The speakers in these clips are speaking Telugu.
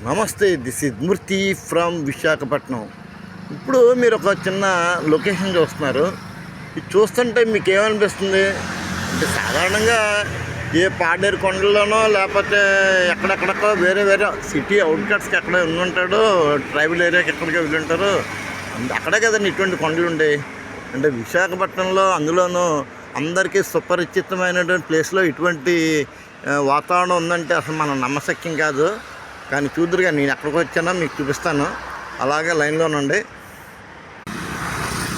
నమస్తే, this is Murthy from Visakhapatnam. ఇప్పుడు మీరు ఒక చిన్న లొకేషన్ చూస్తున్నారు. ఇది చూస్తుంటే మీకు ఏమనిపిస్తుంది అంటే, సాధారణంగా ఏ పాడేరు కొండల్లోనో లేకపోతే ఎక్కడెక్కడికో వేరే వేరే సిటీ అవుట్కట్స్కి ఎక్కడ ఉంటాడో, ట్రైబల్ ఏరియాకి ఎక్కడికి వెళ్ళి ఉంటారు. అక్కడే కదండి ఇటువంటి కొండలు ఉండేవి. అంటే విశాఖపట్నంలో అందులోనూ అందరికీ సుపరిచితమైనటువంటి ప్లేస్లో ఇటువంటి వాతావరణం ఉందంటే అసలు మనం నమ్మశక్యం కాదు. కానీ చూద్దరుగా, నేను ఎక్కడికి వచ్చానో మీకు చూపిస్తాను. అలాగే లైన్లోనండి.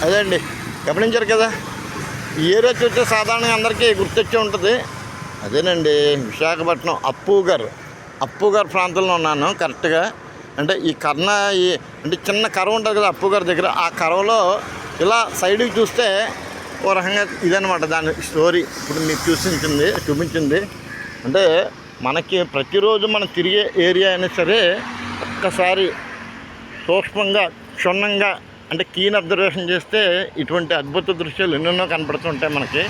అదే అండి, గమనించారు కదా, ఈ ఏరియా చూస్తే సాధారణంగా అందరికీ గుర్తొచ్చే ఉంటుంది. అదేనండి, విశాఖపట్నం అప్పుగారు ప్రాంతంలో ఉన్నాను కరెక్ట్గా. అంటే ఈ అంటే చిన్న కరవ ఉంటుంది కదా అప్పుగారి దగ్గర. ఆ కరవలో ఇలా సైడ్కి చూస్తే ఓ రకంగా ఇదనమాట దాని స్టోరీ. ఇప్పుడు మీకు చూపించింది అంటే, మనకి ప్రతిరోజు మనం తిరిగే ఏరియా అయినా సరే ఒక్కసారి సూక్ష్మంగా క్షుణ్ణంగా అంటే కీన్ అబ్జర్వేషన్ చేస్తే ఇటువంటి అద్భుత దృశ్యాలు ఎన్నెన్నో కనపడుతుంటాయి మనకి.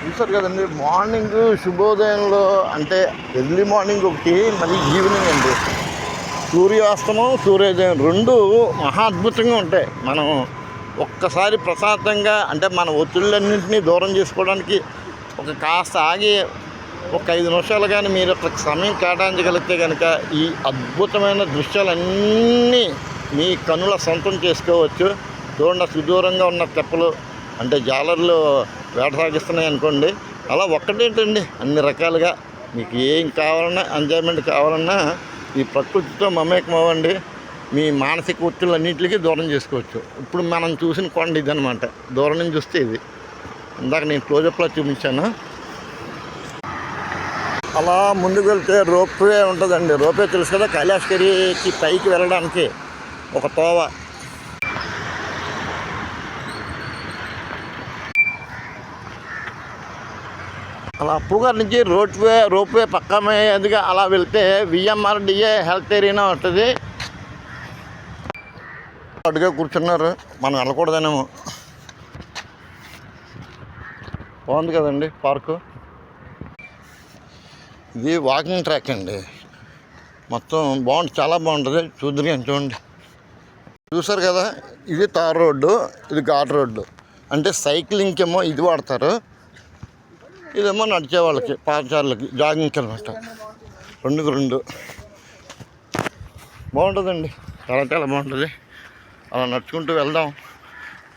చూసారు కదండి, మార్నింగ్ శుభోదయంలో అంటే ఎర్లీ మార్నింగ్ ఒకటి, మళ్ళీ ఈవినింగ్ అండి. సూర్యాస్తమం సూర్యోదయం రెండు మహా అద్భుతంగా ఉంటాయి. మనం ఒక్కసారి ప్రశాంతంగా అంటే మన ఒత్తిళ్ళన్నింటినీ దూరం చేసుకోవడానికి ఒక కాస్త ఆగి ఒక 5 నిమిషాలు కానీ మీరు ఒక సమయం కేటాయించగలిగితే కనుక ఈ అద్భుతమైన దృశ్యాలన్నీ మీ కన్నుల సొంతం చేసుకోవచ్చు. చూడండి, సుదూరంగా ఉన్న తెప్పలు అంటే జాలర్లు వేట సాగిస్తున్నాయి అనుకోండి. అలా ఒక్కటేంటండి, అన్ని రకాలుగా మీకు ఏం కావాలన్నా ఎంజాయ్మెంట్ కావాలన్నా ఈ ప్రకృతితో మమేకం అవ్వండి. మీ మానసిక ఒత్తిళ్ళన్నింటికి దూరం చేసుకోవచ్చు. ఇప్పుడు మనం చూసిన కొండ ఇదనమాట. దూరం నుంచి చూస్తే ఇది ఇందాక నేను క్లోజప్లో చూపించాను. అలా ముందుకు వెళ్తే రోప్వే ఉంటుందండి. రోప్వే తెలుసు కదా, కైలాసగిరికి పైకి వెళ్ళడానికి ఒక తోవ. అలా అప్పుగారి నుంచి రోప్వే పక్క మీదుగా అలా వెళ్తే విఎంఆర్డిఏ హెల్త్ ఏరియా ఉంటుంది. అటుగా కూర్చున్నారు, మనం వెళ్ళకూడదనేమో. బాగుంది కదండి పార్కు. ఇది వాకింగ్ ట్రాక్ అండి, మొత్తం బాగుంటుంది, చాలా బాగుంటుంది. చూడండి, చూసారు కదా, ఇది తార్ రోడ్డు, ఇది ఘాట్ రోడ్డు. అంటే సైక్లింగ్కి ఏమో ఇది వాడతారు, ఇదేమో నడిచే వాళ్ళకి పాదచారులకి జాగింగ్కి అనమాట. రెండు బాగుంటుందండి, చాలా బాగుంటుంది. అలా నడుచుకుంటూ వెళ్దాం.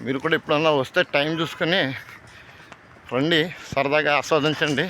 మీరు కూడా ఎప్పుడన్నా వస్తే టైం చూసుకొని రండి, సరదాగా ఆస్వాదించండి.